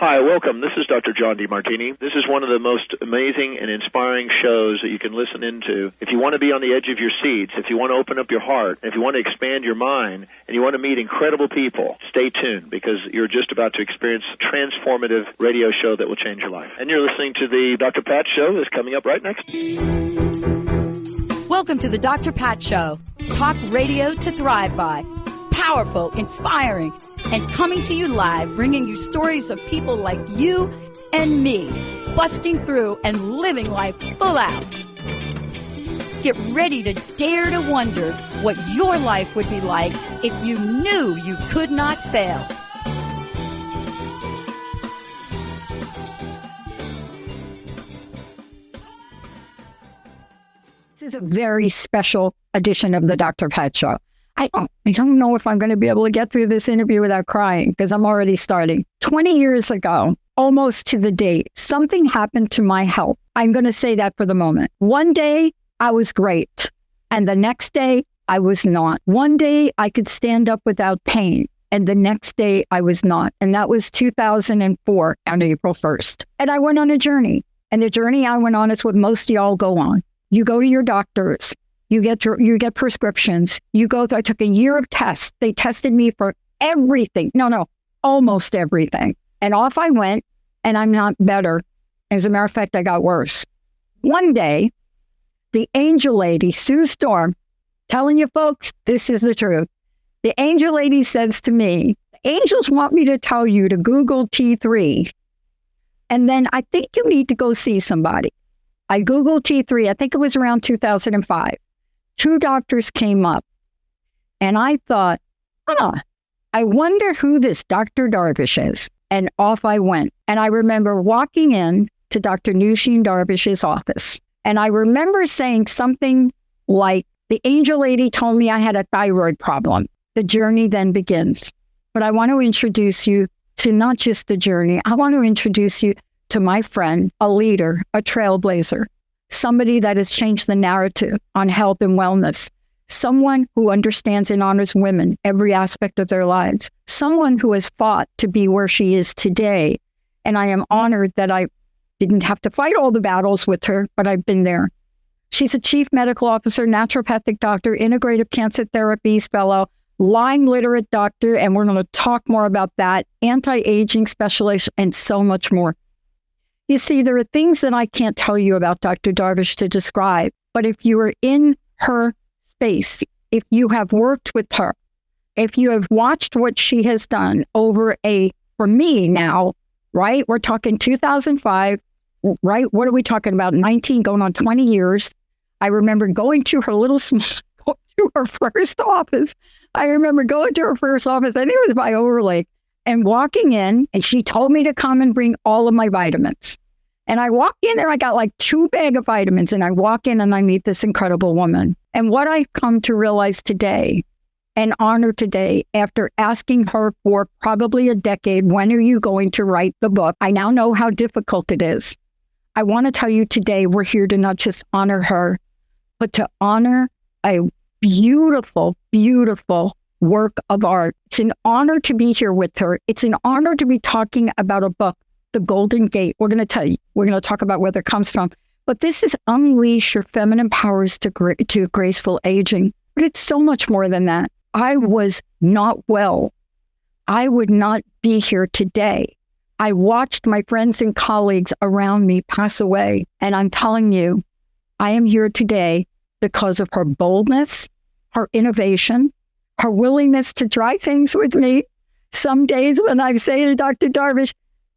Hi, welcome. This is Dr. John DeMartini. This is one of the most amazing and inspiring shows that you can listen into. If you want to be on the edge of your seats, if you want to open up your heart, if you want to expand your mind, and you want to meet incredible people, stay tuned because you're just about to experience a transformative radio show that will change your life. And you're listening to the Dr. Pat Show that's coming up right next. Welcome to the Dr. Pat Show. Talk radio to thrive by. Powerful, inspiring, and coming to you live, bringing you stories of people like you and me, busting through and living life full out. Get ready to dare to wonder what your life would be like if you knew you could not fail. This is a very special edition of the Dr. Pat Show. I don't know if I'm going to be able to get through this interview without crying because I'm already starting. 20 years ago, almost to the date, something happened to my health. I'm going to say that for the moment. One day, I was great. And the next day, I was not. One day, I could stand up without pain. And the next day, I was not. And that was 2004 on April 1st. And I went on a journey. And the journey I went on is what most of y'all go on. You go to your doctors. You get prescriptions. You go through, I took a year of tests. They tested me for everything. Almost everything. And off I went, and I'm not better. As a matter of fact, I got worse. One day, the angel lady, Sue Storm, telling you folks, this is the truth. The angel lady says to me, angels want me to tell you to Google T3. And then I think you need to go see somebody. I Googled T3. I think it was around 2005. 2 doctors came up, and I thought, I wonder who this Dr. Darvish is. And off I went. And I remember walking in to Dr. Nooshin Darvish's office. And I remember saying something like, the angel lady told me I had a thyroid problem. The journey then begins. But I want to introduce you to not just the journey. I want to introduce you to my friend, a leader, a trailblazer. Somebody that has changed the narrative on health and wellness. Someone who understands and honors women, every aspect of their lives. Someone who has fought to be where she is today. And I am honored that I didn't have to fight all the battles with her, but I've been there. She's a chief medical officer, naturopathic doctor, integrative cancer therapies fellow, Lyme literate doctor, and we're going to talk more about that, anti-aging specialist, and so much more. You see, there are things that I can't tell you about Dr. Darvish to describe, but if you are in her space, if you have worked with her, if you have watched what she has done over for me now, right? We're talking 2005, right? What are we talking about? 19 going on 20 years. I remember going to her to her first office. I remember going to her first office. I think it was by Overlake. And walking in, and she told me to come and bring all of my vitamins. And I walk in there, I got like 2 bags of vitamins, and I walk in and I meet this incredible woman. And what I've come to realize today and honor today, after asking her for probably a decade, when are you going to write the book? I now know how difficult it is. I want to tell you today, we're here to not just honor her, but to honor a beautiful, beautiful work of art. It's an honor to be here with her. It's an honor to be talking about a book, The Golden Gate. We're going to tell you, we're going to talk about where it comes from. But this is Unleash Your Feminine Powers to Graceful Aging. But it's so much more than that. I was not well. I would not be here today. I watched my friends and colleagues around me pass away. And I'm telling you, I am here today because of her boldness, her innovation, her willingness to try things with me. Some days when I say to Dr. Darvish,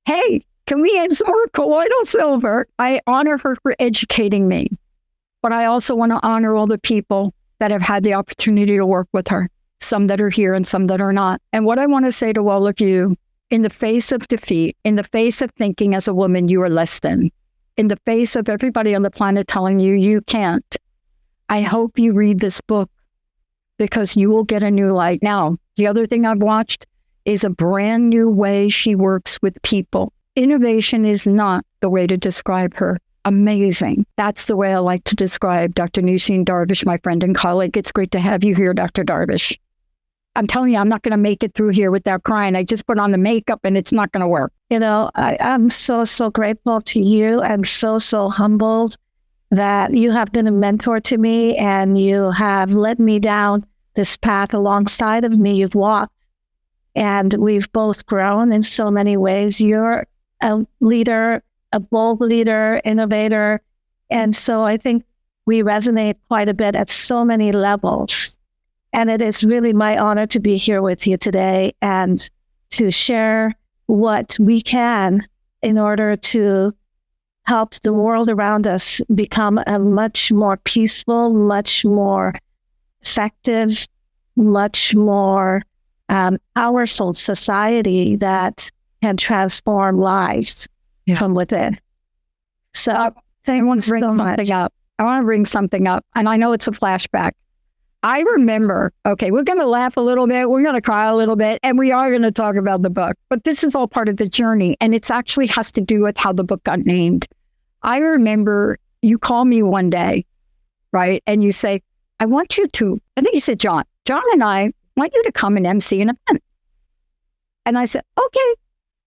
hey, can we have some more colloidal silver? I honor her for educating me. But I also want to honor all the people that have had the opportunity to work with her, some that are here and some that are not. And what I want to say to all of you, in the face of defeat, in the face of thinking as a woman you are less than, in the face of everybody on the planet telling you you can't, I hope you read this book, because you will get a new light. Now, the other thing I've watched is a brand new way she works with people. Innovation is not the way to describe her. Amazing. That's the way I like to describe Dr. Nooshin Darvish, my friend and colleague. It's great to have you here, Dr. Darvish. I'm telling you, I'm not going to make it through here without crying. I just put on the makeup and it's not going to work. I'm so grateful to you and so humbled that you have been a mentor to me and you have led me down this path alongside of me. You've walked and we've both grown in so many ways. You're a leader, a bold leader, innovator. And so I think we resonate quite a bit at so many levels. And it is really my honor to be here with you today and to share what we can in order to help the world around us become a much more peaceful, much more effective, much more powerful society that can transform lives from within. So I want to bring something up. I want to bring something up, and I know it's a flashback. I remember, okay, we're going to laugh a little bit, we're going to cry a little bit, and we are going to talk about the book. But this is all part of the journey, and it actually has to do with how the book got named. I remember you call me one day, right? And you say, I think you said, John and I want you to come and MC an event. And I said, okay.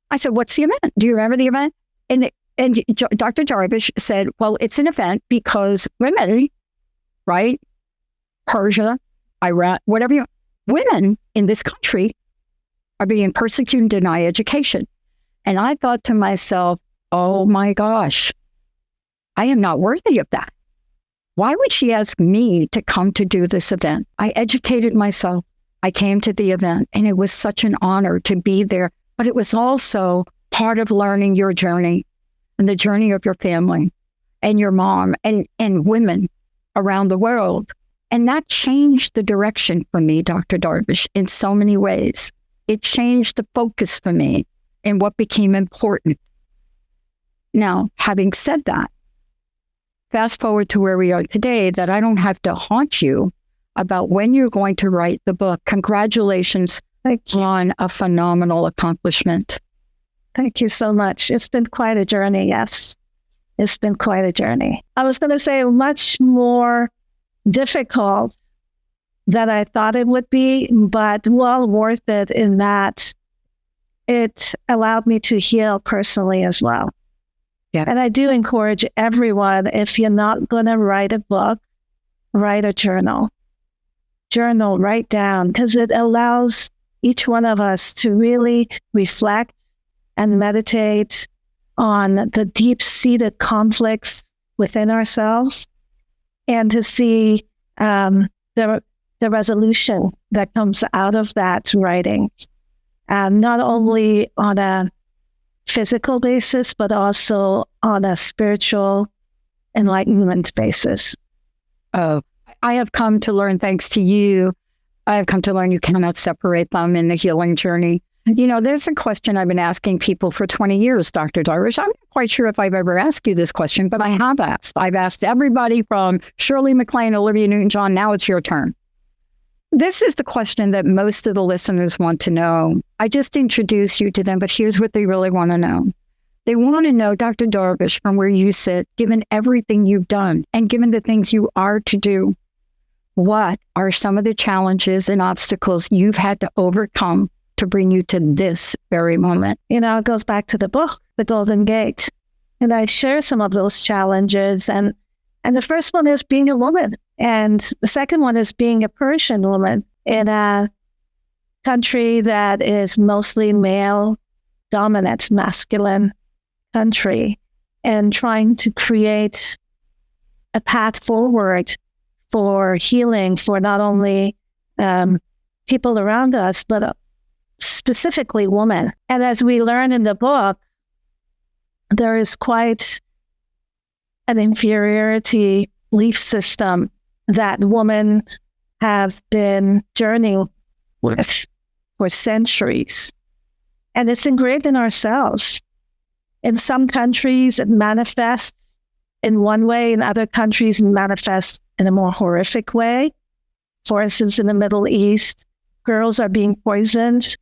I said, what's the event? Do you remember the event? And Dr. Darvish said, well, it's an event because women, right? Persia, Iran, women in this country are being persecuted and denied education. And I thought to myself, oh my gosh, I am not worthy of that. Why would she ask me to come to do this event? I educated myself. I came to the event and it was such an honor to be there, but it was also part of learning your journey and the journey of your family and your mom and women around the world. And that changed the direction for me, Dr. Darvish, in so many ways. It changed the focus for me and what became important. Now, having said that, fast forward to where we are today, that I don't have to haunt you about when you're going to write the book. Congratulations on a phenomenal accomplishment. Thank you so much. It's been quite a journey, yes. It's been quite a journey. I was going to say much more difficult than I thought it would be, but well worth it in that it allowed me to heal personally as well. Yeah. And I do encourage everyone, if you're not going to write a book, write a journal. Journal, write down, because it allows each one of us to really reflect and meditate on the deep-seated conflicts within ourselves and to see the resolution that comes out of that writing, not only on a physical basis, but also on a spiritual enlightenment basis. Oh, I have come to learn, thanks to you, I have come to learn you cannot separate them in the healing journey. There's a question I've been asking people for 20 years, Dr. Darvish. I'm not quite sure if I've ever asked you this question, but I have asked. I've asked everybody from Shirley MacLaine, Olivia Newton-John. Now it's your turn. This is the question that most of the listeners want to know. I just introduced you to them, but here's what they really want to know. They want to know, Dr. Darvish, from where you sit, given everything you've done and given the things you are to do, what are some of the challenges and obstacles you've had to overcome to bring you to this very moment? It goes back to the book, The Golden Gate. And I share some of those challenges. And the first one is being a woman. And the second one is being a Persian woman in a country that is mostly male dominant, masculine country, and trying to create a path forward for healing for not only people around us, but specifically women. And as we learn in the book, there is quite an inferiority belief system that women have been journeying with for centuries. And it's engraved in ourselves. In some countries, it manifests in one way. In other countries, it manifests in a more horrific way. For instance, in the Middle East, girls are being poisoned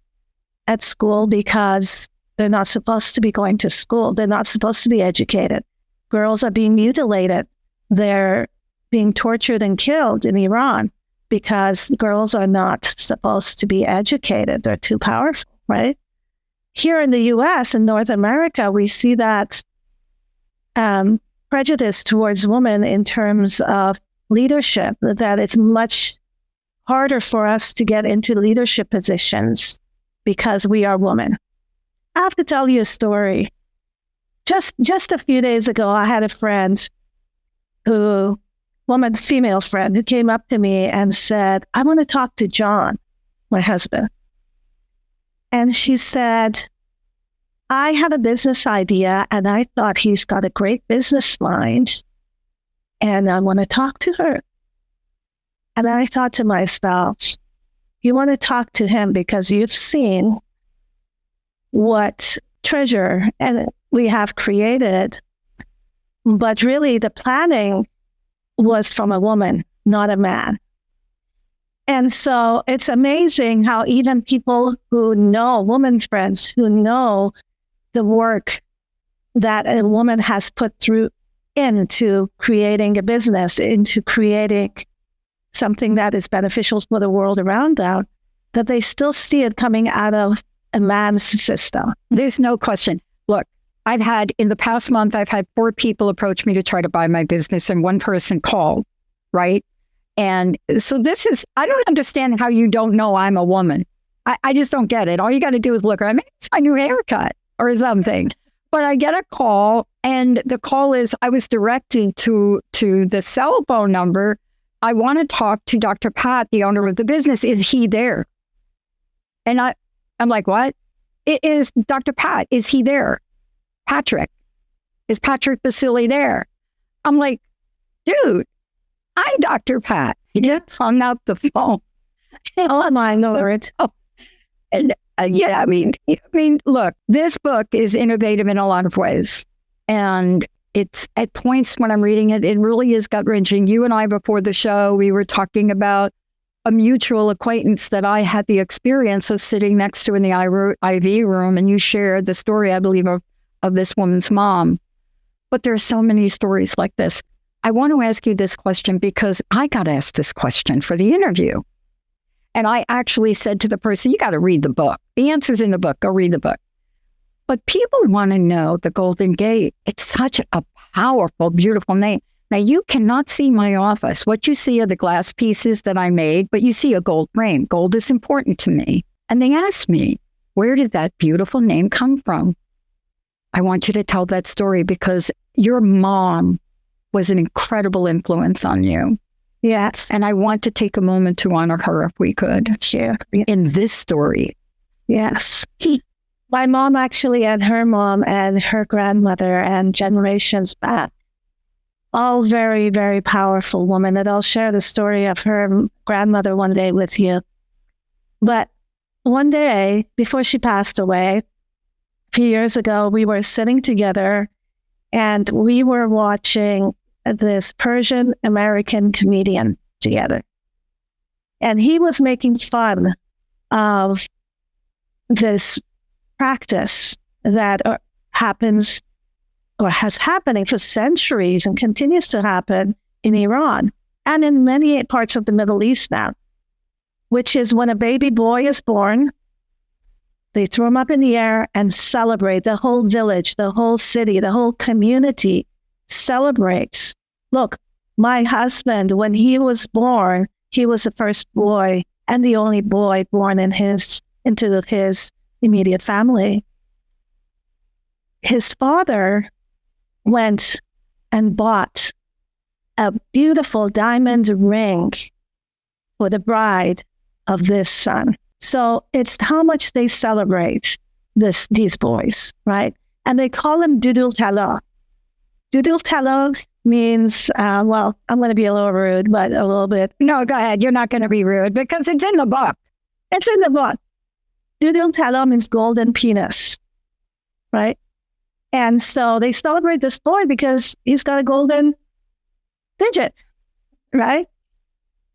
at school because they're not supposed to be going to school. They're not supposed to be educated. Girls are being mutilated. They're being tortured and killed in Iran because girls are not supposed to be educated. They're too powerful, right? here in the U.S. and North America, we see that prejudice towards women in terms of leadership, that it's much harder for us to get into leadership positions because we are women. I have to tell you a story. Just a few days ago, I had a female friend, who came up to me and said, I want to talk to John, my husband. And she said, I have a business idea and I thought he's got a great business mind and I want to talk to her. And I thought to myself, you want to talk to him because you've seen what treasure and we have created, but really the planning was from a woman, not a man. And so it's amazing how even people who know, women friends who know the work that a woman has put through into creating a business, into creating something that is beneficial for the world around them, that they still see it coming out of a man's system. There's no question. Look, in the past month, I've had 4 people approach me to try to buy my business and 1 person called, right? And so I don't understand how you don't know I'm a woman. I just don't get it. All you got to do is look, it's my new haircut or something. But I get a call and the call is, I was directed to the cell phone number. I want to talk to Dr. Pat, the owner of the business. Is he there? And I'm like, what? It is Dr. Pat. Is he there? Patrick. Is Patrick Baccili there? I'm like, dude, I'm Dr. Pat. He just hung up the phone. Oh, my Lord. And I mean, look, this book is innovative in a lot of ways. And it's at points when I'm reading it, it really is gut-wrenching. You and I, before the show, we were talking about a mutual acquaintance that I had the experience of sitting next to in the IV room. And you shared the story, I believe, of this woman's mom. But there are so many stories like this. I want to ask you this question because I got asked this question for the interview. And I actually said to the person, you got to read the book. The answer's in the book. Go read the book. But people want to know the Golden Gate. It's such a powerful, beautiful name. Now, you cannot see my office. What you see are the glass pieces that I made, but you see a gold frame. Gold is important to me. And they asked me, where did that beautiful name come from? I want you to tell that story because your mom was an incredible influence on you. Yes. And I want to take a moment to honor her if we could. Sure. In this story. Yes. My mom actually and her grandmother and generations back, all very, very powerful women. And I'll share the story of her grandmother one day with you. But one day, before she passed away, a few years ago, we were sitting together and we were watching this Persian American comedian together. And he was making fun of this practice that happens or has happening for centuries and continues to happen in Iran and in many parts of the Middle East now, which is when a baby boy is born, they throw him up in the air and celebrate. The whole village, the whole city, the whole community celebrates. Look, my husband, when he was born, he was the first boy and the only boy born into his immediate family. His father went and bought a beautiful diamond ring for the bride of this son. So it's how much they celebrate these boys, right? And they call him Dudul Tala. Dudul Tala means, well, I'm going to be a little rude, but a little bit. No, go ahead. You're not going to be rude because it's in the book. It's in the book. Dudul Tala means golden penis, right? And so they celebrate this boy because he's got a golden digit, right?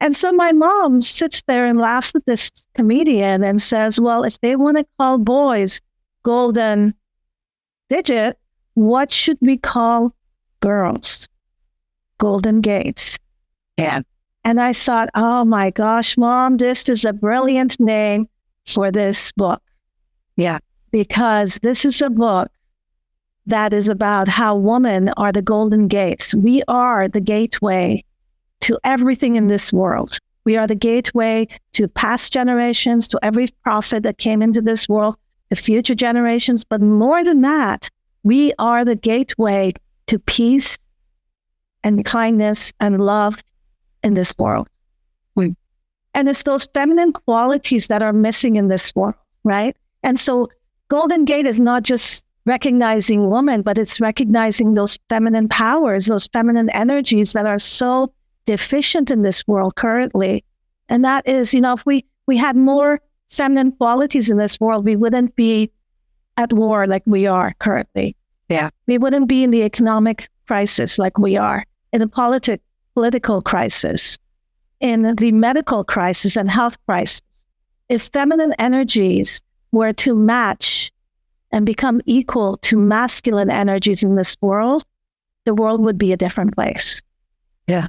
And so my mom sits there and laughs at this comedian and says, well, if they want to call boys golden digit, what should we call girls? Golden Gates. Yeah. And I thought, oh my gosh, Mom, this is a brilliant name for this book. Yeah. because this is a book that is about how women are the golden gates. We are the gateway to everything in this world. We are the gateway to past generations, to every prophet that came into this world, to future generations. But more than that, we are the gateway to peace and kindness and love in this world. And it's those feminine qualities that are missing in this world, right? And so Golden Gate is not just recognizing women, but it's recognizing those feminine powers, those feminine energies that are so deficient in this world currently. And that is, if we had more feminine qualities in this world, we wouldn't be at war like we are currently. Yeah. We wouldn't be in the economic crisis like we are, in the political crisis, in the medical crisis and health crisis. If feminine energies were to match and become equal to masculine energies in this world, the world would be a different place. Yeah.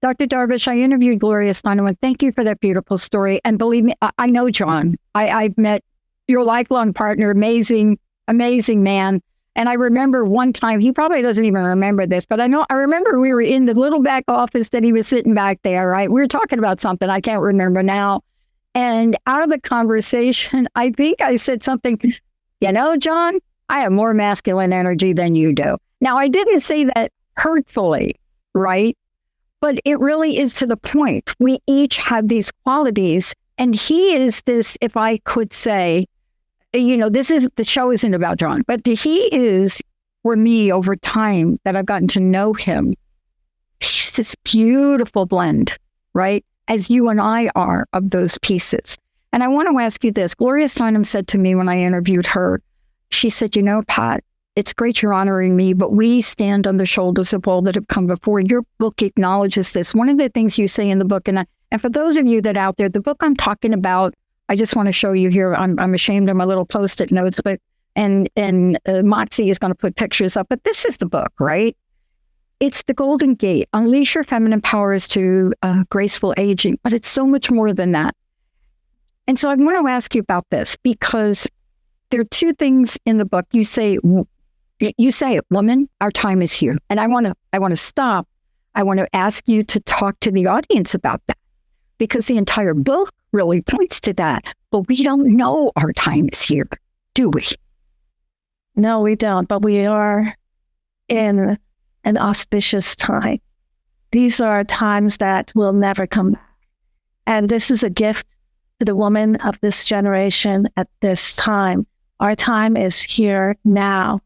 Dr. Darvish, I interviewed Gloria Steinem, and thank you for that beautiful story. And believe me, I know John. I've met your lifelong partner, amazing man. And I remember one time, he probably doesn't even remember this, but I remember we were in the little back office that he was sitting back there, right? We were talking about something, I can't remember now. And out of the conversation, I think I said something, John, I have more masculine energy than you do. Now, I didn't say that hurtfully, right? But it really is to the point. We each have these qualities, and he is this, if I could say, the show isn't about John, but he is, for me, over time that I've gotten to know him, he's this beautiful blend, right? As you and I are of those pieces. And I want to ask you this. Gloria Steinem said to me when I interviewed her, she said, Pat, it's great you're honoring me, but we stand on the shoulders of all that have come before. Your book acknowledges this. One of the things you say in the book, and for those of you that out there, the book I'm talking about, I just want to show you here. I'm ashamed of my little Post-it notes, but and Motzi is going to put pictures up. But this is the book, right? It's the Golden Gate. Unleash your feminine powers to graceful aging. But it's so much more than that. And so I want to ask you about this because there are two things in the book. You say, woman, our time is here. And I want to stop. I want to ask you to talk to the audience about that because the entire book really points to that. But we don't know our time is here, do we? No, we don't. But we are in an auspicious time. These are times that will never come back. And this is a gift to the woman of this generation at this time. Our time is here now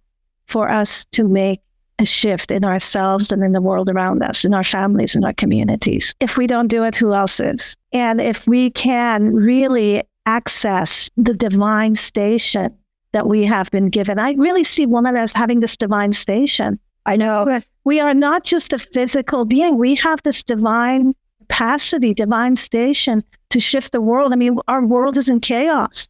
for us to make a shift in ourselves and in the world around us, in our families, in our communities. If we don't do it, who else is? And if we can really access the divine station that we have been given, I really see women as having this divine station. I know. We are not just a physical being. We have this divine capacity, divine station to shift the world. I mean, our world is in chaos.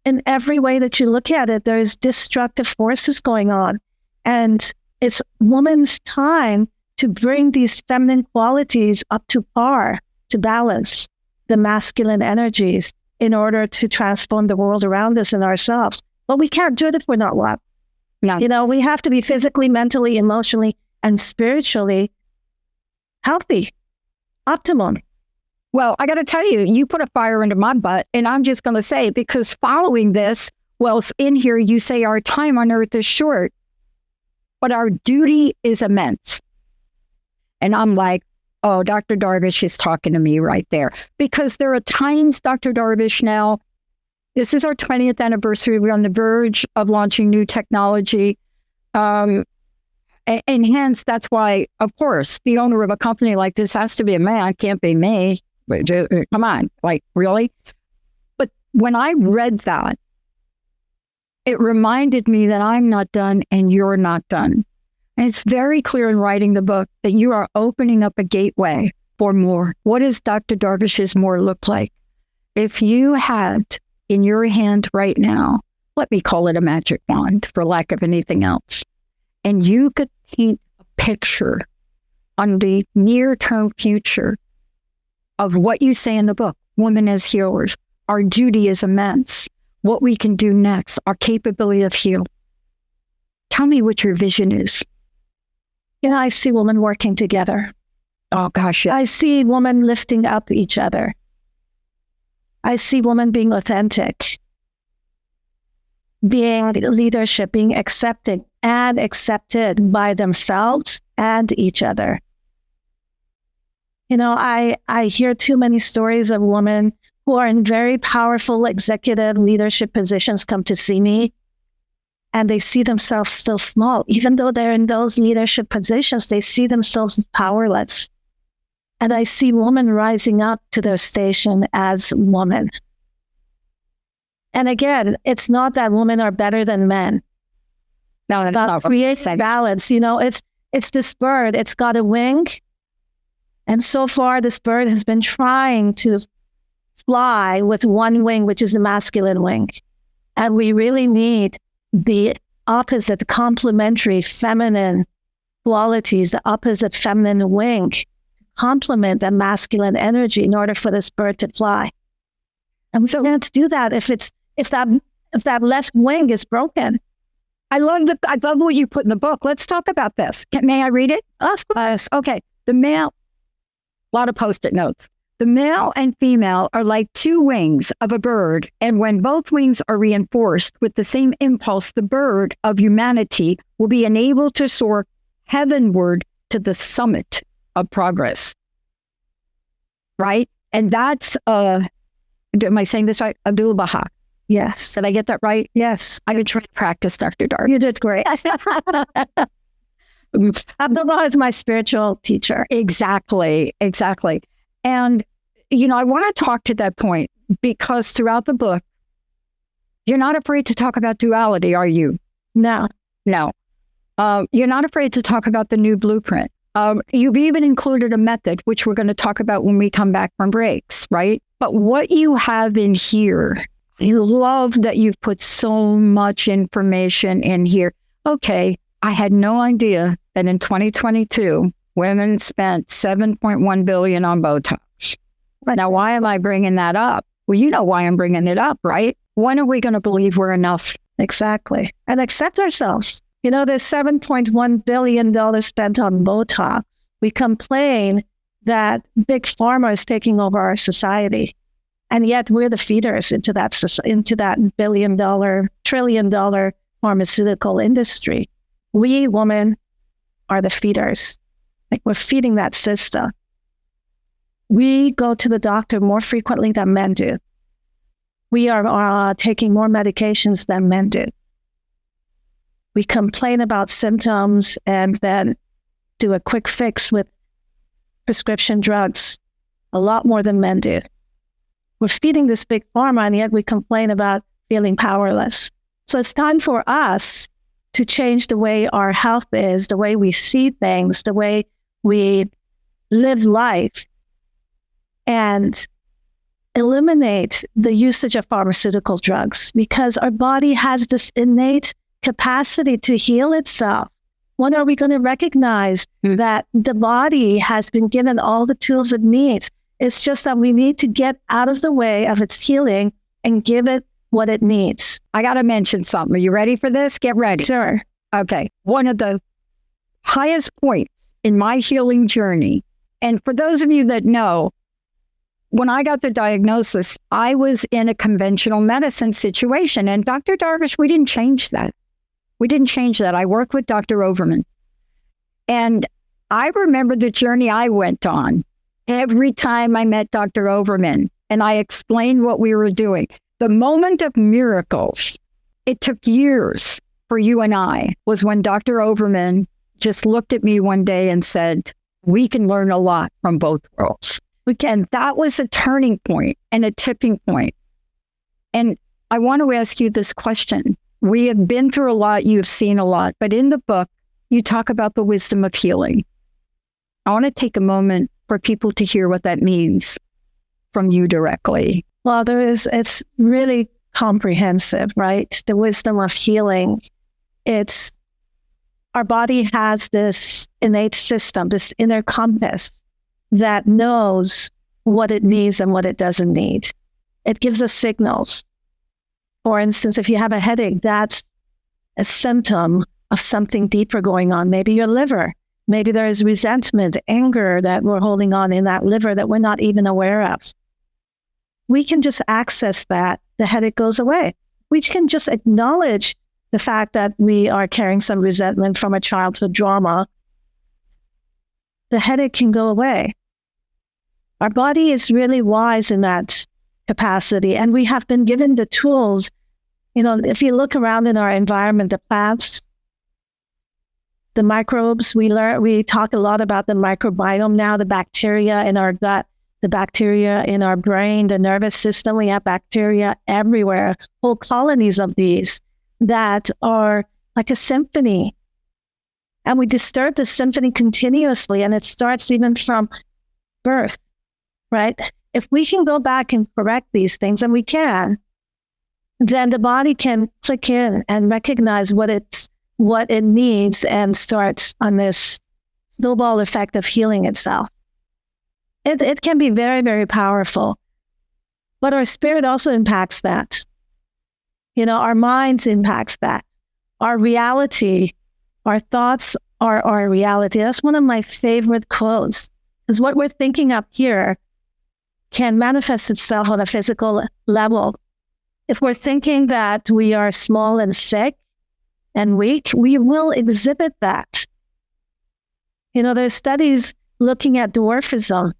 In every way that you look at it, there's destructive forces going on. And it's woman's time to bring these feminine qualities up to par, to balance the masculine energies in order to transform the world around us and ourselves. But we can't do it if we're not one. No. We have to be physically, mentally, emotionally, and spiritually healthy, optimum. Well, I got to tell you, you put a fire into my butt, and I'm just going to say, because following this, in here you say our time on earth is short, but our duty is immense. And I'm like, oh, Dr. Darvish is talking to me right there. Because there are times, Dr. Darvish, now, this is our 20th anniversary. We're on the verge of launching new technology. And hence, that's why, of course, the owner of a company like this has to be a man, can't be me. Come on, really? But when I read that, it reminded me that I'm not done and you're not done. And it's very clear in writing the book that you are opening up a gateway for more. What does Dr. Darvish's more look like? If you had in your hand right now, let me call it a magic wand for lack of anything else, and you could paint a picture on the near-term future of what you say in the book, Women as Healers, our duty is immense. what we can do next, our capability of healing. Tell me what your vision is. I see women working together. Oh, gosh. Yeah. I see women lifting up each other. I see women being authentic, being leadership, being accepted and accepted by themselves and each other. I hear too many stories of women who are in very powerful executive leadership positions come to see me, and they see themselves still small. Even though they're in those leadership positions, they see themselves powerless. And I see women rising up to their station as women. And again, it's not that women are better than men. No, that's about not creating balance. It's this bird. It's got a wing. And so far, this bird has been trying to fly with one wing, which is the masculine wing. And we really need the opposite, complementary feminine qualities, the opposite feminine wing, to complement the masculine energy in order for this bird to fly. And we can't do that if that left wing is broken. I love what you put in the book. Let's talk about this. May I read it? Okay. The male, a lot of Post-it notes. The male and female are like two wings of a bird, and when both wings are reinforced with the same impulse, the bird of humanity will be enabled to soar heavenward to the summit of progress. Right? And that's, am I saying this right? Abdu'l-Baha. Yes. Did I get that right? Yes. I've been trying to practice, Dr. Darvish. You did great. Abdu'l-Baha is my spiritual teacher. Exactly. And, I want to talk to that point because throughout the book, you're not afraid to talk about duality, are you? No. You're not afraid to talk about the new blueprint. You've even included a method, which we're going to talk about when we come back from breaks, right? But what you have in here, I love that you've put so much information in here. Okay, I had no idea that in 2022, women spent $7.1 billion on Botox. Now, why am I bringing that up? Well, you know why I'm bringing it up, right? When are we going to believe we're enough? Exactly. And accept ourselves. There's $7.1 billion spent on Botox. We complain that big pharma is taking over our society. And yet we're the feeders into that billion-dollar, trillion-dollar pharmaceutical industry. We women are the feeders. Like we're feeding that system. We go to the doctor more frequently than men do. We are taking more medications than men do. We complain about symptoms and then do a quick fix with prescription drugs a lot more than men do. We're feeding this big pharma, and yet we complain about feeling powerless. So it's time for us to change the way our health is, the way we see things, the way we live life, and eliminate the usage of pharmaceutical drugs, because our body has this innate capacity to heal itself. When are we going to recognize that the body has been given all the tools it needs? It's just that we need to get out of the way of its healing and give it what it needs. I got to mention something. Are you ready for this? Get ready. Sure. Okay. One of the highest points in my healing journey, and for those of you that know, when I got the diagnosis, I was in a conventional medicine situation. And Dr. Darvish, we didn't change that. I worked with Dr. Overman. And I remember the journey I went on every time I met Dr. Overman and I explained what we were doing. The moment of miracles, it took years for you and I, was when Dr. Overman just looked at me one day and said, we can learn a lot from both worlds. And that was a turning point and a tipping point. And I want to ask you this question. We have been through a lot, you've seen a lot, but in the book, you talk about the wisdom of healing. I want to take a moment for people to hear what that means from you directly. Well, it's really comprehensive, right? The wisdom of healing. It's our body has this innate system, this inner compass that knows what it needs and what it doesn't need. It gives us signals. For instance, if you have a headache, that's a symptom of something deeper going on. Maybe your liver. Maybe there is resentment, anger that we're holding on in that liver that we're not even aware of. We can just access that. The headache goes away. We can just acknowledge the fact that we are carrying some resentment from a childhood trauma. The headache can go away. Our body is really wise in that capacity, and we have been given the tools. If you look around in our environment, the plants, the microbes, we talk a lot about the microbiome now, the bacteria in our gut, the bacteria in our brain, the nervous system. We have bacteria everywhere, whole colonies of these that are like a symphony. And we disturb the symphony continuously, and it starts even from birth, right? If we can go back and correct these things, and we can, then the body can click in and recognize what it needs and starts on this snowball effect of healing itself. It can be very, very powerful. But our spirit also impacts that. Our minds impacts that. Our reality, our thoughts are our reality. That's one of my favorite quotes, is what we're thinking up here can manifest itself on a physical level. If we're thinking that we are small and sick and weak, we will exhibit that. There's studies looking at dwarfism.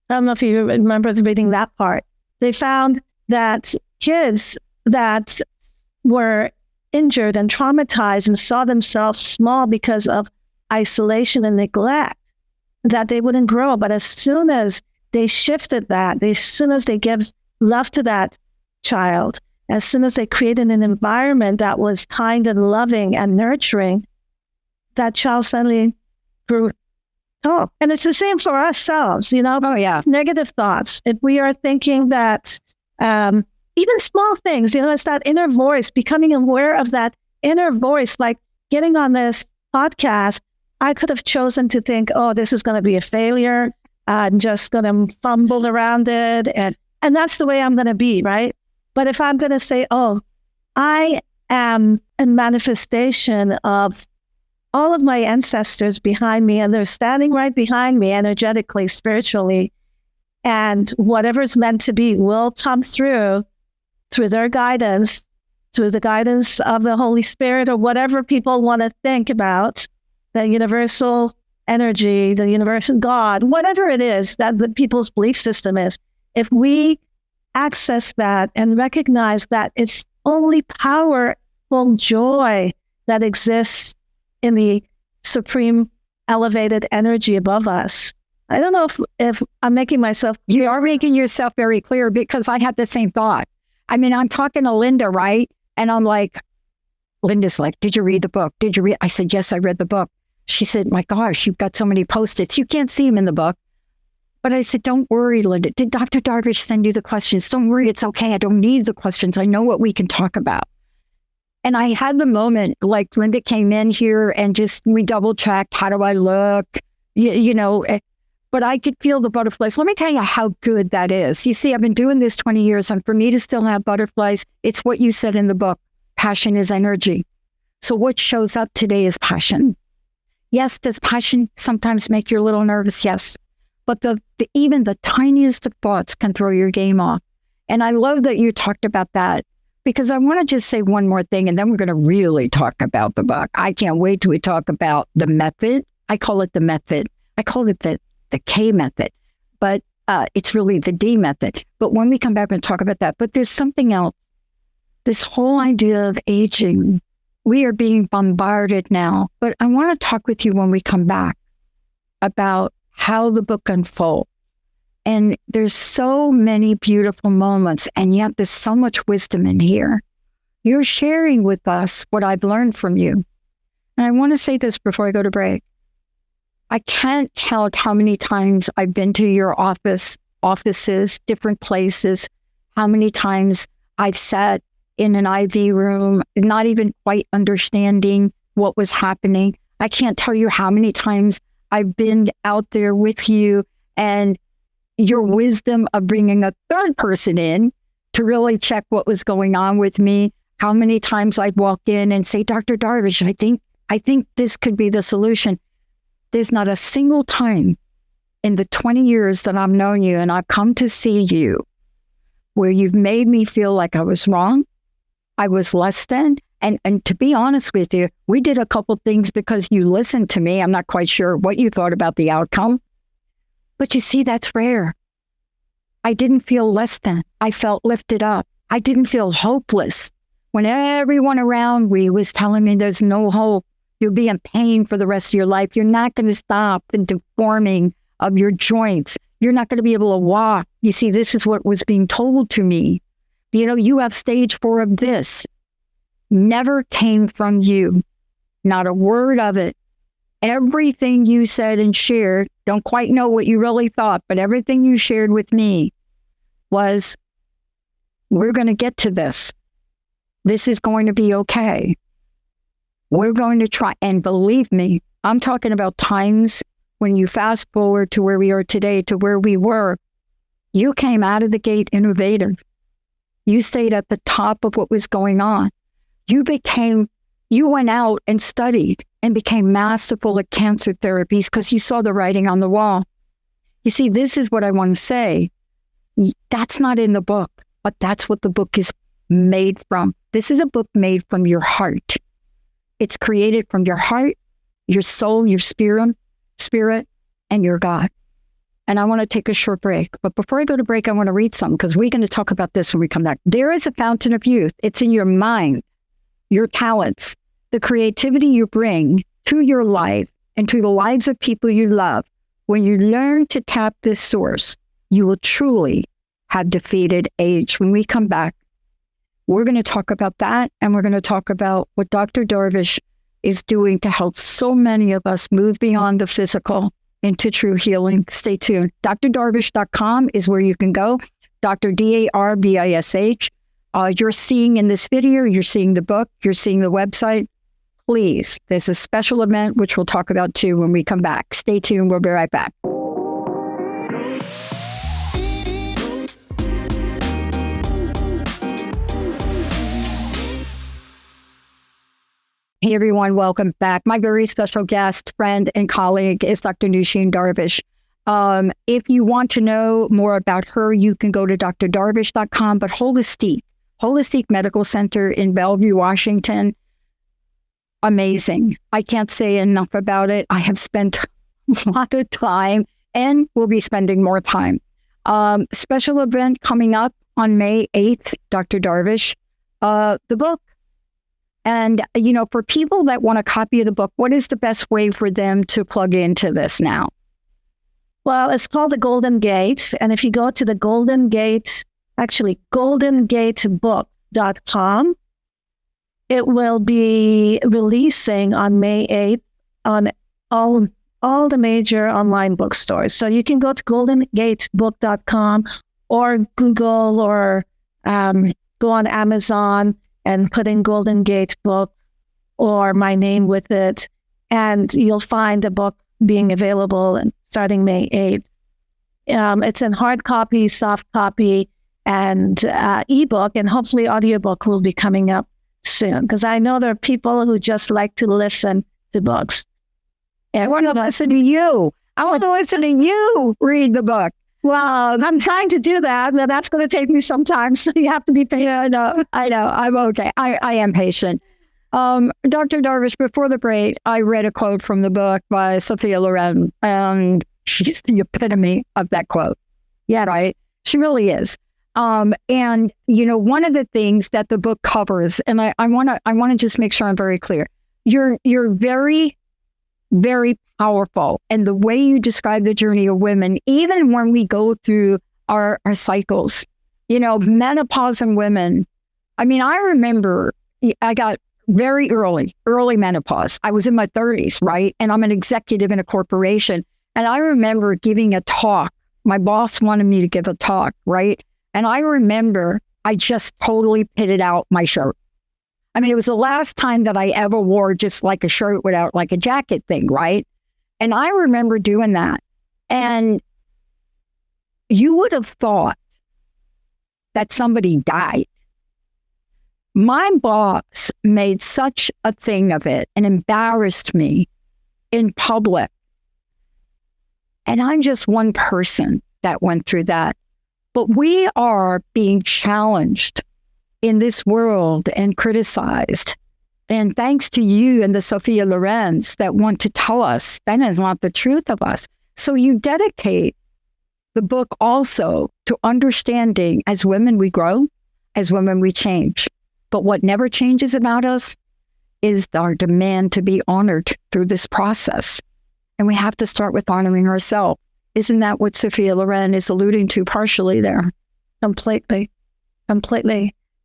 I don't know if you remember reading that part. They found that kids that were injured and traumatized and saw themselves small because of isolation and neglect, that they wouldn't grow. But as soon as they shifted that, as soon as they give love to that child, as soon as they created an environment that was kind and loving and nurturing, that child suddenly grew tall. And it's the same for ourselves, Oh, yeah. Negative thoughts. If we are thinking that even small things, it's that inner voice, becoming aware of that inner voice, like getting on this podcast, I could have chosen to think, oh, this is going to be a failure. I'm just going to fumble around it. And that's the way I'm going to be, right? But if I'm going to say, oh, I am a manifestation of all of my ancestors behind me, and they're standing right behind me energetically, spiritually, and whatever's meant to be will come through their guidance, through the guidance of the Holy Spirit, or whatever people want to think about, the universal energy, the universal God, whatever it is that the people's belief system is. If we access that and recognize that it's only powerful joy that exists in the supreme elevated energy above us. I don't know if I'm making myself clear. You are making yourself very clear, because I had the same thought. I mean, I'm talking to Linda, right? And I'm like, Linda's like, did you read the book? Did you read? I said, yes, I read the book. She said, my gosh, you've got so many Post-its. You can't see them in the book. But I said, don't worry, Linda. Did Dr. Darvish send you the questions? Don't worry. It's okay. I don't need the questions. I know what we can talk about. And I had the moment, like Linda came in here and we double checked. How do I look? But I could feel the butterflies. Let me tell you how good that is. You see, I've been doing this 20 years, and for me to still have butterflies, it's what you said in the book. Passion is energy. So what shows up today is passion. Yes, does passion sometimes make you a little nervous? Yes. But even the tiniest of thoughts can throw your game off. And I love that you talked about that, because I want to just say one more thing, and then we're going to really talk about the book. I can't wait till we talk about the method. I call it the method. I call it the K method, but it's really the D method. But when we come back and talk about that, but there's something else. This whole idea of aging, we are being bombarded now. But I want to talk with you when we come back about how the book unfolds. And there's so many beautiful moments, and yet there's so much wisdom in here. You're sharing with us what I've learned from you. And I want to say this before I go to break. I can't count how many times I've been to your offices, different places, how many times I've sat in an IV room, not even quite understanding what was happening. I can't tell you how many times I've been out there with you, and your wisdom of bringing a third person in to really check what was going on with me. How many times I'd walk in and say, Dr. Darvish, I think this could be the solution. There's not a single time in the 20 years that I've known you and I've come to see you where you've made me feel like I was wrong, I was less than. And to be honest with you, we did a couple things because you listened to me. I'm not quite sure what you thought about the outcome. But you see, that's rare. I didn't feel less than. I felt lifted up. I didn't feel hopeless. When everyone around me was telling me there's no hope, you'll be in pain for the rest of your life. You're not going to stop the deforming of your joints. You're not going to be able to walk. You see, this is what was being told to me. You know, you have stage 4 of this. Never came from you. Not a word of it. Everything you said and shared, don't quite know what you really thought, but everything you shared with me was, we're going to get to this. This is going to be okay. We're going to try. And believe me, I'm talking about times when you fast forward to where we are today, to where we were. You came out of the gate innovative. You stayed at the top of what was going on. You went out and studied and became masterful at cancer therapies because you saw the writing on the wall. You see, this is what I want to say. That's not in the book, but that's what the book is made from. This is a book made from your heart. It's created from your heart, your soul, your spirit, and your God. And I want to take a short break. But before I go to break, I want to read something because we're going to talk about this when we come back. There is a fountain of youth. It's in your mind, your talents, the creativity you bring to your life and to the lives of people you love. When you learn to tap this source, you will truly have defeated age. When we come back, we're going to talk about that, and we're going to talk about what Dr. Darvish is doing to help so many of us move beyond the physical into true healing. Stay tuned. drdarvish.com is where you can go. Dr. Darvish. You're seeing in this video, you're seeing the book, you're seeing the website. Please, there's a special event, which we'll talk about too when we come back. Stay tuned. We'll be right back. Hey everyone, welcome back. My very special guest, friend, and colleague is Dr. Nooshin Darvish. If you want to know more about her, you can go to drdarvish.com, but Holistic Medical Center in Bellevue, Washington, amazing. I can't say enough about it. I have spent a lot of time and will be spending more time. Special event coming up on May 8th, Dr. Darvish, the book. And, you know, for people that want a copy of the book, what is the best way for them to plug into this now? Well, it's called The Golden Gate. And if you go to the Golden Gate, actually goldengatebook.com, it will be releasing on May 8th on all the major online bookstores. So you can go to goldengatebook.com or Google or go on Amazon and put in Golden Gate Book or my name with it, and you'll find the book being available starting May 8th. It's in hard copy, soft copy, and ebook, and hopefully audiobook will be coming up soon, because I know there are people who just like to listen to books. And I want to listen to you. I want to listen to you read the book. Well, I'm trying to do that, but that's going to take me some time, so you have to be patient. Yeah, I know. I'm okay. I am patient. Dr. Darvish, before the break, I read a quote from the book by Sophia Loren, and she's the epitome of that quote. Yeah, right? She really is. And, you know, one of the things that the book covers, and I want to just make sure I'm very clear, you're very, very powerful. And the way you describe the journey of women, even when we go through our cycles, you know, menopause in women. I mean, I remember I got very early menopause. I was in my 30s, right? And I'm an executive in a corporation. And I remember giving a talk. My boss wanted me to give a talk, right? And I remember I just totally pitted out my shirt. I mean, it was the last time that I ever wore just like a shirt without like a jacket thing, right? And I remember doing that. And you would have thought that somebody died. My boss made such a thing of it and embarrassed me in public. And I'm just one person that went through that. But we are being challenged in this world and criticized. And thanks to you and the Sophia Lorenz that want to tell us that is not the truth of us. So you dedicate the book also to understanding as women we grow, as women we change. But what never changes about us is our demand to be honored through this process. And we have to start with honoring ourselves. Isn't that what Sophia Loren is alluding to partially there? Completely.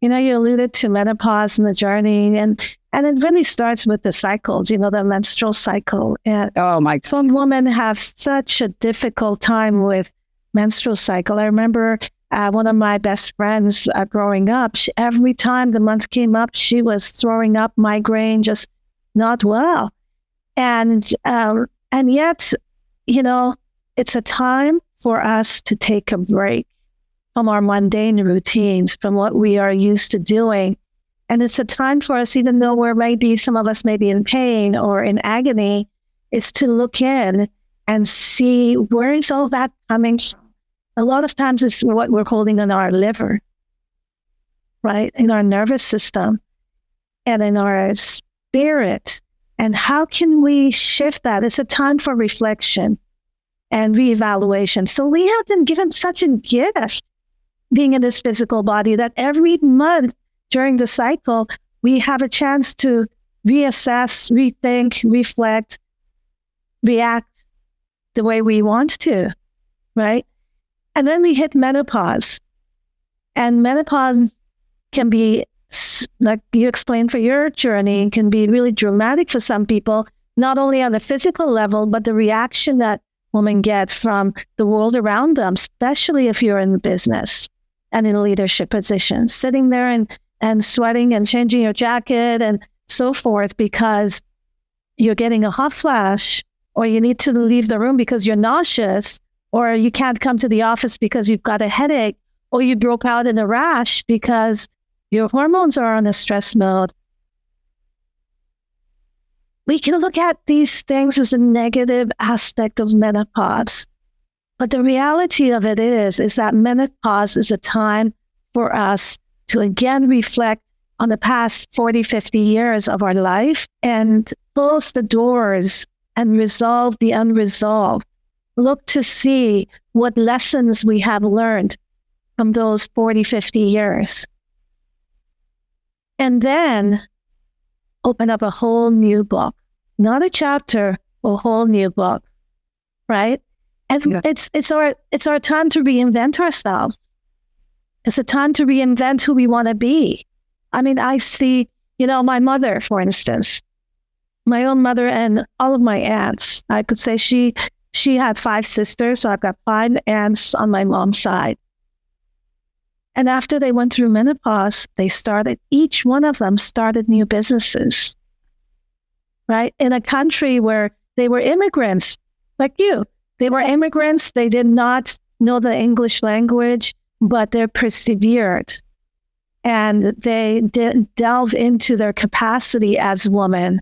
You alluded to menopause and the journey, and it really starts with the cycles, the menstrual cycle. And some women have such a difficult time with menstrual cycle. I remember one of my best friends growing up, every time the month came up, she was throwing up, migraine, just not well. And yet, it's a time for us to take a break from our mundane routines, from what we are used to doing. And it's a time for us, even though some of us may be in pain or in agony, is to look in and see where is all that coming from. A lot of times it's what we're holding in our liver, right? In our nervous system and in our spirit. And how can we shift that? It's a time for reflection and reevaluation. So we have been given such a gift being in this physical body that every month during the cycle, we have a chance to reassess, rethink, reflect, react the way we want to, right? And then we hit menopause. And menopause can be, like you explained for your journey, can be really dramatic for some people, not only on the physical level, but the reaction that women get from the world around them, especially if you're in business and in leadership positions, sitting there and sweating and changing your jacket and so forth because you're getting a hot flash, or you need to leave the room because you're nauseous, or you can't come to the office because you've got a headache, or you broke out in a rash because your hormones are on a stress mode. We can look at these things as a negative aspect of menopause. But the reality of it is that menopause is a time for us to again reflect on the past 40, 50 years of our life and close the doors and resolve the unresolved. Look to see what lessons we have learned from those 40, 50 years. And then open up a whole new book. Not a chapter, a whole new book, right? And it's our time to reinvent ourselves. It's a time to reinvent who we want to be. I mean, I see, my mother, for instance, my own mother and all of my aunts. I could say she had 5 sisters, so I've got 5 aunts on my mom's side. And after they went through menopause, each one of them started new businesses, right? In a country where they were immigrants, like you. They were immigrants. They did not know the English language, but they persevered. And they delved into their capacity as women,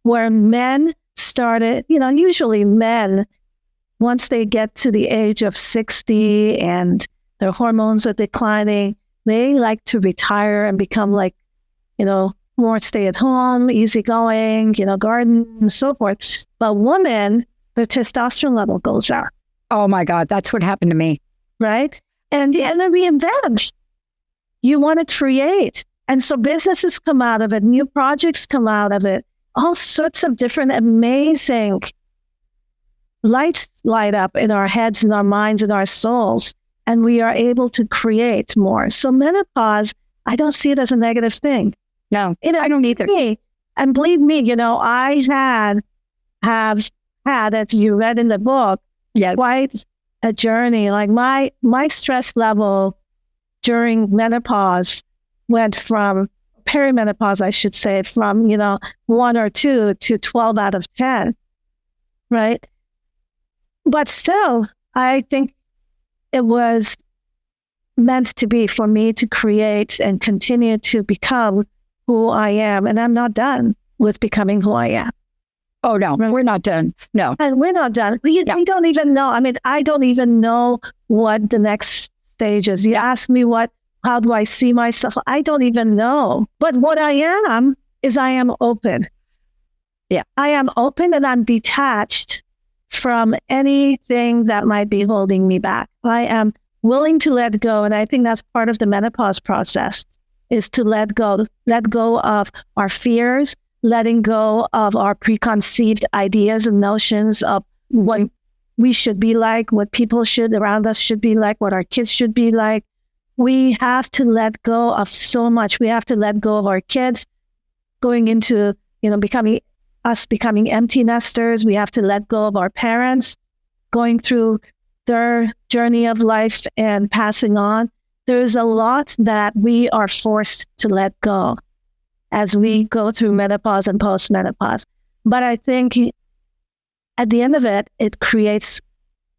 where men started, usually men, once they get to the age of 60 and their hormones are declining, they like to retire and become more stay at home, easygoing, garden and so forth. But women, their testosterone level goes up. Oh my God, that's what happened to me. Right? And then reinvent. You want to create. And so businesses come out of it, new projects come out of it, all sorts of different amazing lights light up in our heads, in our minds, in our souls, and we are able to create more. So menopause, I don't see it as a negative thing. No, I don't either. And believe me, I have had, as you read in the book, quite a journey. Like my stress level during menopause went from perimenopause, I should say, from 1 or 2 to 12 out of 10, right? But still, I think it was meant to be for me to create and continue to become who I am. And I'm not done with becoming who I am. Oh, no, we're not done. No. And we're not done. We don't even know. I mean, I don't even know what the next stage is. You ask me how do I see myself? I don't even know. But what I am is I am open. Yeah. I am open and I'm detached from anything that might be holding me back. I am willing to let go. And I think that's part of the menopause process, is to let go of our fears, letting go of our preconceived ideas and notions of what we should be like, what people around us should be like, what our kids should be like. We have to let go of so much. We have to let go of our kids going into, becoming empty nesters. We have to let go of our parents going through their journey of life and passing on. There's a lot that we are forced to let go as we go through menopause and post-menopause. But I think at the end of it, it creates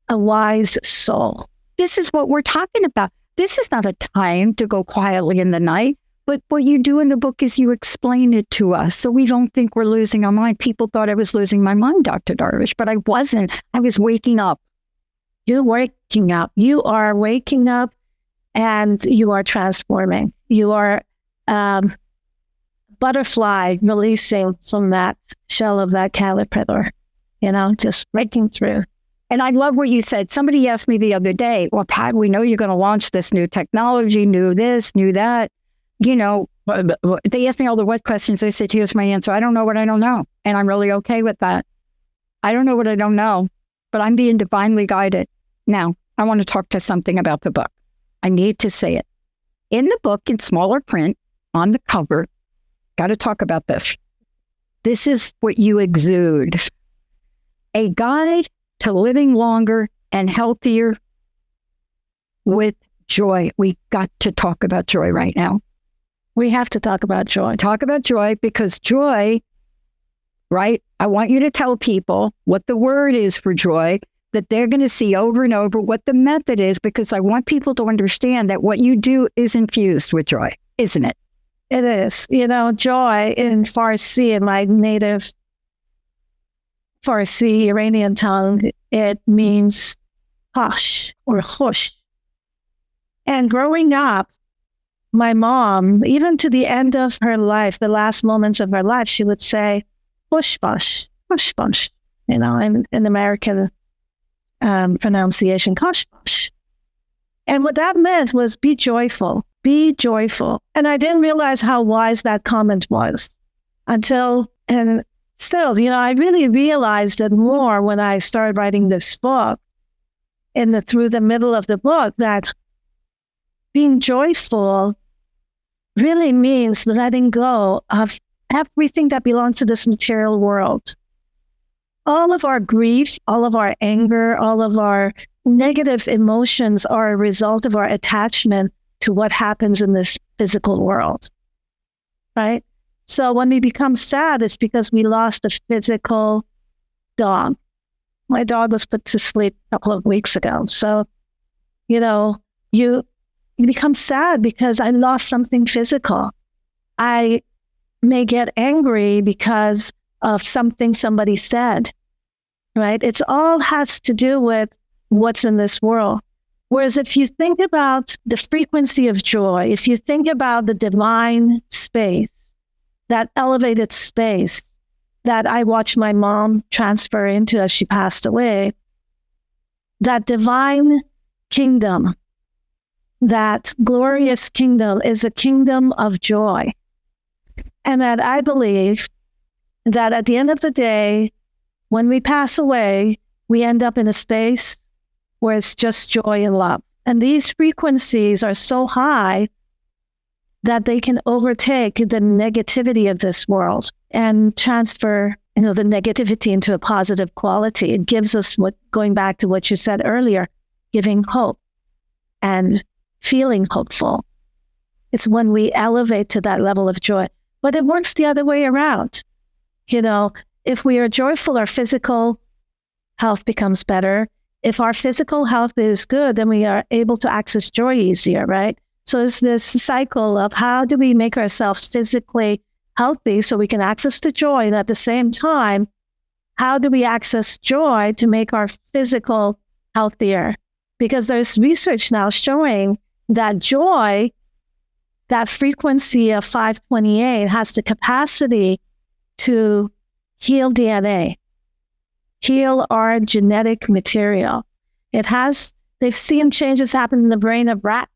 a wise soul. This is what we're talking about. This is not a time to go quietly in the night, but what you do in the book is you explain it to us so we don't think we're losing our mind. People thought I was losing my mind, Dr. Darvish, but I wasn't. I was waking up. You're waking up. You are waking up and you are transforming. You are butterfly releasing from that shell of that caterpillar, just breaking through. And I love what you said. Somebody asked me the other day, well, Pat, we know you're going to launch this new technology, new this, new that. They asked me all the what questions. I said, here's my answer. I don't know what I don't know. And I'm really okay with that. I don't know what I don't know, but I'm being divinely guided. Now, I want to talk to something about the book. I need to say it. In the book, in smaller print, on the cover, got to talk about this. This is what you exude. A guide to living longer and healthier with joy. We got to talk about joy right now. We have to talk about joy. Talk about joy, because joy, right? I want you to tell people what the word is for joy, that they're going to see over and over what the method is, because I want people to understand that what you do is infused with joy, isn't it? It is. Joy in Farsi, in my native Farsi Iranian tongue, it means hush or khush. And growing up, my mom, even to the end of her life, the last moments of her life, she would say, hush bash, in American pronunciation, hush bash. And what that meant was be joyful. Be joyful. And I didn't realize how wise that comment was until, and still, I really realized it more when I started writing this book, through the middle of the book, that being joyful really means letting go of everything that belongs to this material world. All of our grief, all of our anger, all of our negative emotions are a result of our attachment to what happens in this physical world, right? So when we become sad, it's because we lost a physical dog. My dog was put to sleep a couple of weeks ago. So, you become sad because I lost something physical. I may get angry because of something somebody said, right? It's all has to do with what's in this world. Whereas if you think about the frequency of joy, if you think about the divine space, that elevated space that I watched my mom transfer into as she passed away, that divine kingdom, that glorious kingdom is a kingdom of joy. And that I believe that at the end of the day, when we pass away, we end up in a space where it's just joy and love. And these frequencies are so high that they can overtake the negativity of this world and transfer, the negativity into a positive quality. It gives us going back to what you said earlier, giving hope and feeling hopeful. It's when we elevate to that level of joy. But it works the other way around. If we are joyful, our physical health becomes better. if our physical health is good, then we are able to access joy easier, right? So it's this cycle of how do we make ourselves physically healthy so we can access the joy, and at the same time, how do we access joy to make our physical healthier? Because there's research now showing that joy, that frequency of 528, has the capacity to heal DNA, heal our genetic material. They've seen changes happen in the brain of rats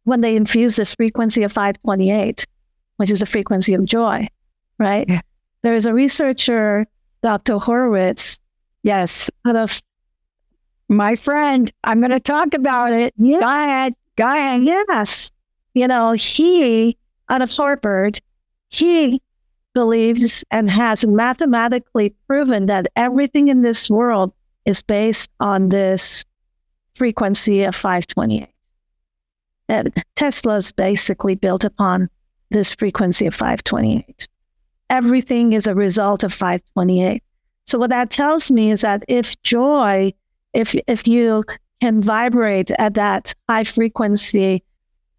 when they infuse this frequency of 528, which is the frequency of joy, right? Yeah. There is a researcher, Dr. Horowitz. Yes. Out of my friend, I'm going to talk about it. Yeah. Go ahead. Yes. He, out of Harvard, he believes and has mathematically proven that everything in this world is based on this frequency of 528. And Tesla's basically built upon this frequency of 528. Everything is a result of 528. So what that tells me is that if you can vibrate at that high frequency,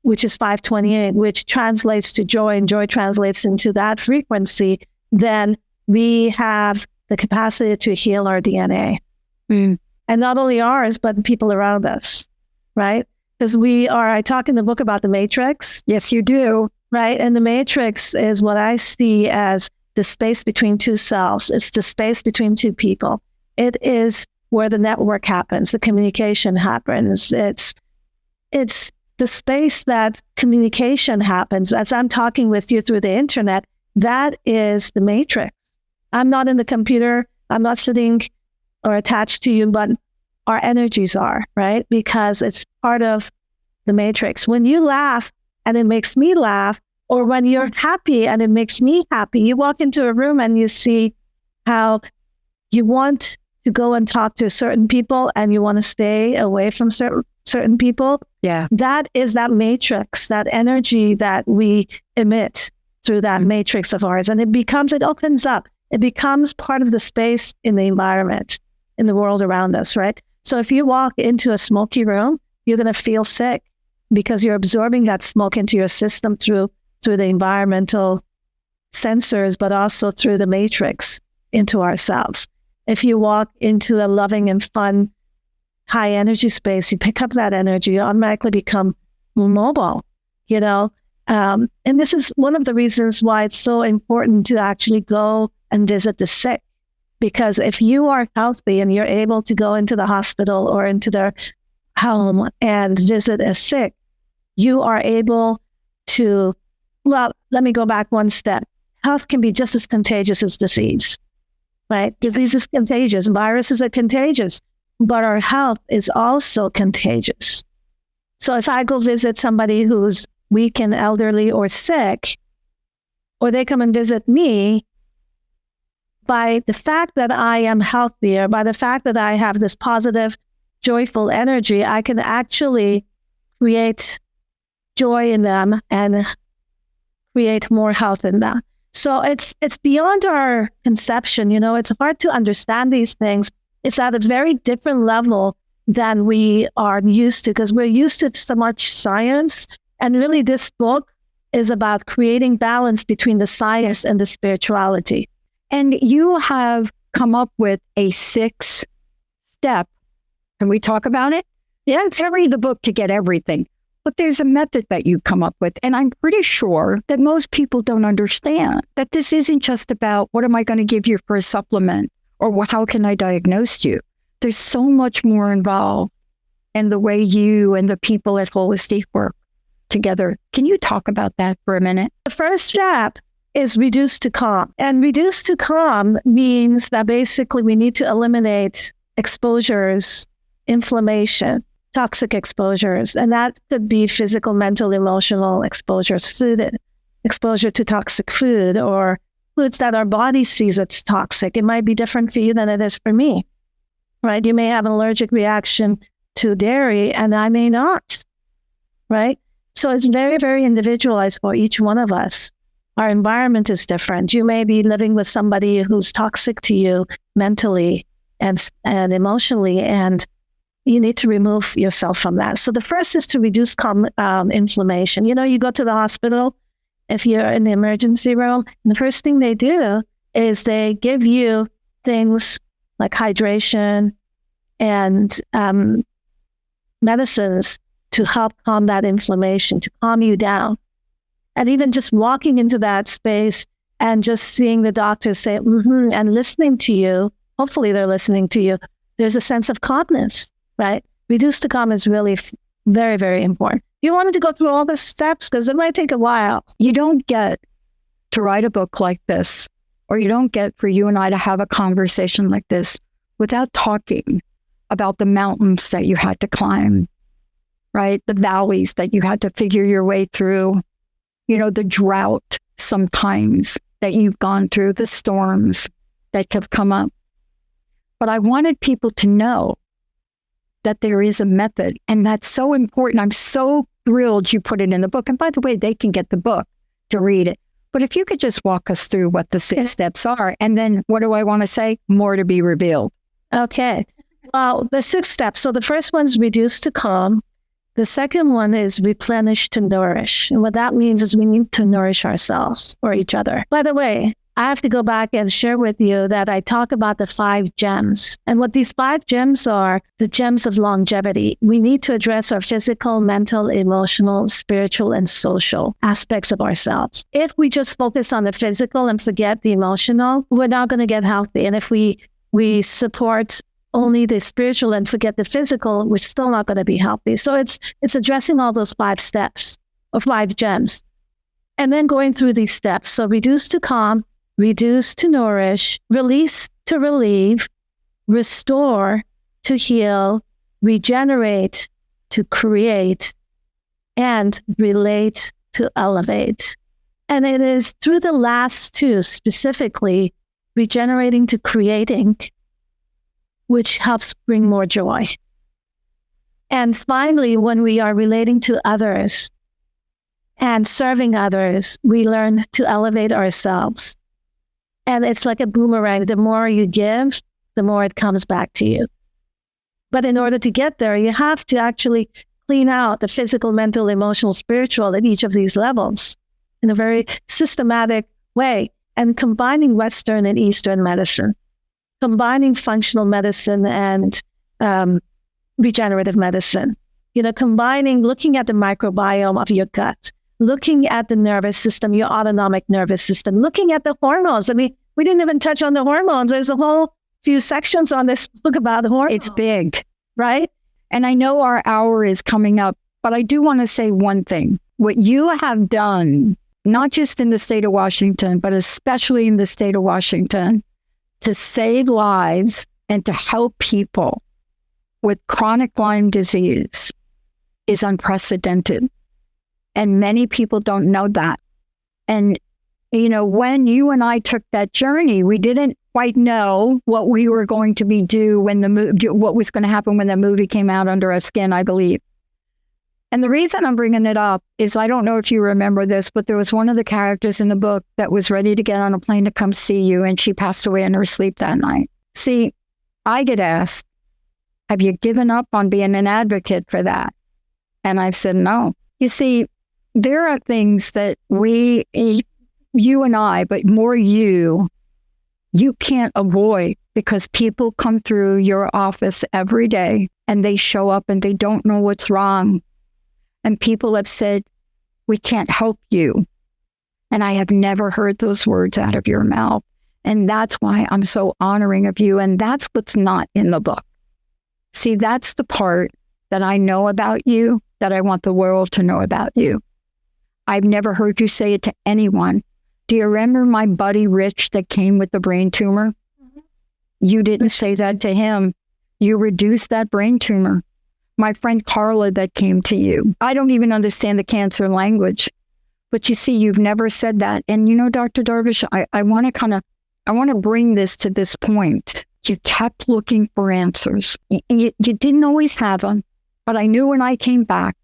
which is 528, which translates to joy, and joy translates into that frequency, then we have the capacity to heal our DNA. And not only ours, but the people around us, right? Because I talk in the book about the matrix. Yes, you do. Right? And the matrix is what I see as the space between two cells. It's the space between two people. It is where the network happens, the communication happens. It's the space that communication happens. As I'm talking with you through the internet, that is the matrix. I'm not in the computer. I'm not sitting or attached to you, but our energies are, right? Because it's part of the matrix. When you laugh and it makes me laugh, or when you're happy and it makes me happy, you walk into a room and you see how you want to go and talk to certain people and you want to stay away from certain people. Yeah. That is that matrix, that energy that we emit through that matrix of ours. And it opens up. It becomes part of the space in the environment, in the world around us, right? So if you walk into a smoky room, you're going to feel sick because you're absorbing that smoke into your system through the environmental sensors, but also through the matrix into ourselves. If you walk into a loving and fun, high energy space, you pick up that energy, you automatically become mobile, and this is one of the reasons why it's so important to actually go and visit the sick. Because if you are healthy and you're able to go into the hospital or into their home and visit a sick, you are able to, well, let me go back one step. Health can be just as contagious as disease, right? Disease is contagious. Viruses are contagious, but our health is also contagious. So if I go visit somebody who's weak and elderly or sick, or they come and visit me, by the fact that I am healthier, by the fact that I have this positive, joyful energy, I can actually create joy in them and create more health in them. So it's beyond our conception, it's hard to understand these things. It's at a very different level than we are used to, because we're used to so much science. And really this book is about creating balance between the science and the spirituality. And you have come up with a 6-step. Can we talk about it? Yes. I read the book to get everything. But there's a method that you come up with. And I'm pretty sure that most people don't understand that this isn't just about what am I going to give you for a supplement or how can I diagnose you. There's so much more involved in the way you and the people at Holistic work together. Can you talk about that for a minute? The first step is reduce to calm. And reduce to calm means that basically we need to eliminate exposures, inflammation, toxic exposures. And that could be physical, mental, emotional exposures, exposure to toxic food or foods that our body sees as toxic. It might be different for you than it is for me, right? You may have an allergic reaction to dairy and I may not, right? So it's very, very individualized for each one of us. Our environment is different. You may be living with somebody who's toxic to you mentally, and emotionally, and you need to remove yourself from that. So the first is to reduce inflammation. You go to the hospital, if you're in the emergency room, and the first thing they do is they give you things like hydration and medicines to help calm that inflammation, to calm you down. And even just walking into that space and just seeing the doctor say, and listening to you, hopefully they're listening to you, there's a sense of calmness, right? Reduce to calm is really very, very important. You wanted to go through all the steps because it might take a while. You don't get to write a book like this, or you don't get for you and I to have a conversation like this without talking about the mountains that you had to climb, right? The valleys that you had to figure your way through, the drought sometimes that you've gone through, the storms that have come up. But I wanted people to know that there is a method, and that's so important. I'm so thrilled you put it in the book. And by the way, they can get the book to read it. But if you could just walk us through what the 6 steps are, and then what do I want to say? More to be revealed. Okay. Well, the 6 steps. So the first one's reduce to calm. The second one is replenish to nourish. And what that means is we need to nourish ourselves or each other. By the way, I have to go back and share with you that I talk about the 5 gems. And what these 5 gems are, the gems of longevity. We need to address our physical, mental, emotional, spiritual, and social aspects of ourselves. If we just focus on the physical and forget the emotional, we're not going to get healthy. And if we support only the spiritual and forget the physical, we're still not going to be healthy. So it's addressing all those 5 steps or 5 gems. And then going through these steps. So reduce to calm, reduce to nourish, release to relieve, restore to heal, regenerate to create, and relate to elevate. And it is through the last 2, specifically regenerating to creating, which helps bring more joy. And finally, when we are relating to others and serving others, we learn to elevate ourselves. And it's like a boomerang. The more you give, the more it comes back to you. But in order to get there, you have to actually clean out the physical, mental, emotional, spiritual at each of these levels in a very systematic way, and combining Western and Eastern medicine, combining functional medicine and regenerative medicine, combining, looking at the microbiome of your gut, looking at the nervous system, your autonomic nervous system, looking at the hormones. I mean, we didn't even touch on the hormones. There's a whole few sections on this book about the hormones. It's big, right? And I know our hour is coming up, but I do want to say one thing. What you have done, not just in the state of Washington, but especially in the state of Washington, to save lives and to help people with chronic Lyme disease is unprecedented. And many people don't know that. And, when you and I took that journey, we didn't quite know what we were going to be what was going to happen when the movie came out, Under Our Skin, I believe. And the reason I'm bringing it up is, I don't know if you remember this, but there was one of the characters in the book that was ready to get on a plane to come see you, and she passed away in her sleep that night. See, I get asked, have you given up on being an advocate for that? And I've said, no. You see, there are things that you and I, but more you can't avoid, because people come through your office every day and they show up and they don't know what's wrong. And people have said, we can't help you. And I have never heard those words out of your mouth. And that's why I'm so honoring of you. And that's what's not in the book. See, that's the part that I know about you, that I want the world to know about you. I've never heard you say it to anyone. Do you remember my buddy Rich that came with the brain tumor? Mm-hmm. You didn't say that to him. You reduced that brain tumor. My friend Carla that came to you. I don't even understand the cancer language. But you see, you've never said that. And Dr. Darvish, I want to bring this to this point. You kept looking for answers. You didn't always have them. But I knew when I came back,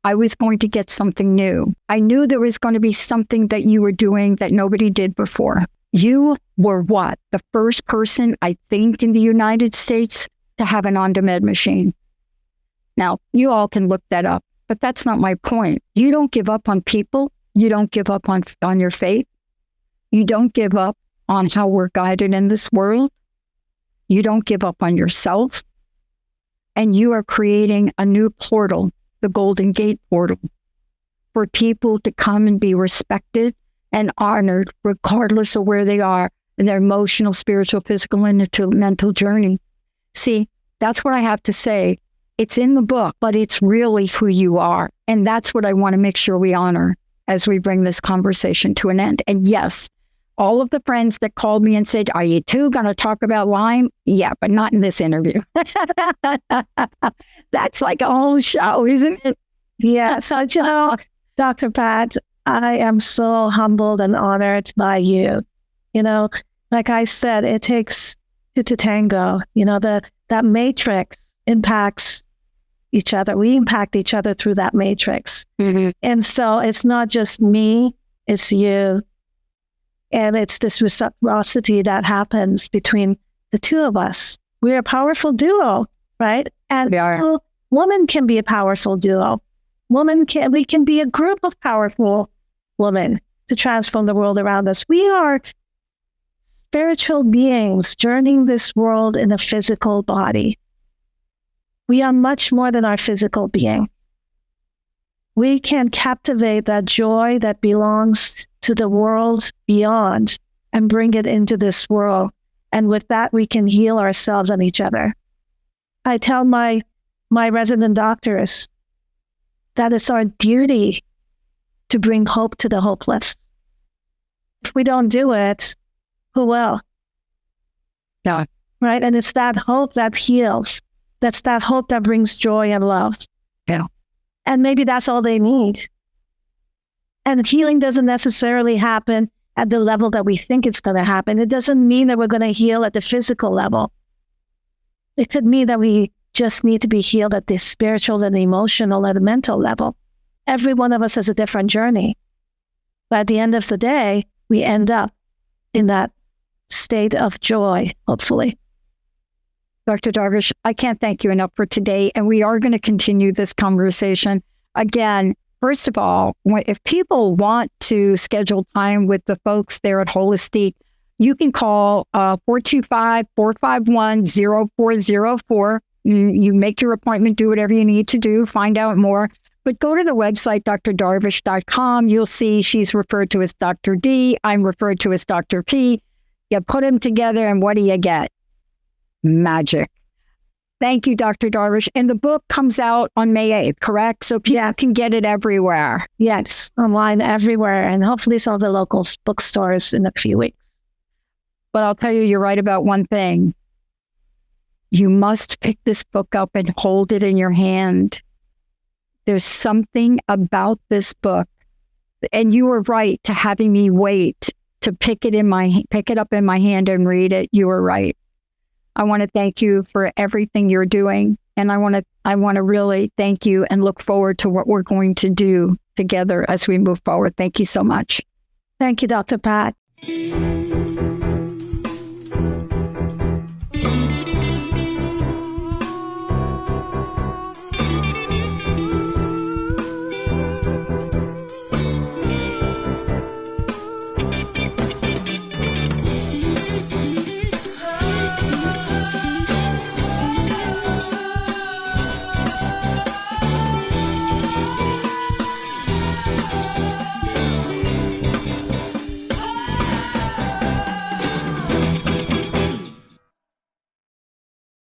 I was going to get something new. I knew there was going to be something that you were doing that nobody did before. You were what? The first person, I think, in the United States to have an on-demand machine. Now, you all can look that up, but that's not my point. You don't give up on people. You don't give up on your faith. You don't give up on how we're guided in this world. You don't give up on yourself. And you are creating a new portal, the Golden Gate portal, for people to come and be respected and honored regardless of where they are in their emotional, spiritual, physical, and mental journey. See, that's what I have to say. It's in the book, but it's really who you are. And that's what I want to make sure we honor as we bring this conversation to an end. And yes, all of the friends that called me and said, are you two going to talk about Lyme? Yeah, but not in this interview. That's like a whole show, isn't it? Yeah. So, Dr. Pat, I am so humbled and honored by you. Like I said, it takes two to tango. That matrix impacts each other. We impact each other through that matrix. Mm-hmm. And so it's not just me, it's you. And it's this reciprocity that happens between the two of us. We're a powerful duo, right? And women can be a powerful duo. We can be a group of powerful women to transform the world around us. We are spiritual beings journeying this world in a physical body. We are much more than our physical being. We can captivate that joy that belongs to the world beyond and bring it into this world. And with that, we can heal ourselves and each other. I tell my resident doctors that it's our duty to bring hope to the hopeless. If we don't do it, who will? No. Right? And it's that hope that heals. That's that hope that brings joy and love. Yeah. And maybe that's all they need. And healing doesn't necessarily happen at the level that we think it's going to happen. It doesn't mean that we're going to heal at the physical level. It could mean that we just need to be healed at the spiritual and emotional and the mental level. Every one of us has a different journey. But at the end of the day, we end up in that state of joy, hopefully. Dr. Darvish, I can't thank you enough for today. And we are going to continue this conversation. Again, first of all, if people want to schedule time with the folks there at Holistic, you can call 425-451-0404. You make your appointment, do whatever you need to do, find out more. But go to the website, drdarvish.com. You'll see she's referred to as Dr. D. I'm referred to as Dr. P. You put them together, and what do you get? Magic. Thank you, Dr. Darvish. And the book comes out on May 8th, correct? So people can get it everywhere. Yes, online everywhere, and hopefully some of the local bookstores in a few weeks. But I'll tell you, you're right about one thing. You must pick this book up and hold it in your hand. There's something about this book. And you were right to having me wait to pick it up in my hand and read it. You were right. I want to thank you for everything you're doing. And I want to really thank you and look forward to what we're going to do together as we move forward. Thank you so much. Thank you, Dr. Pat.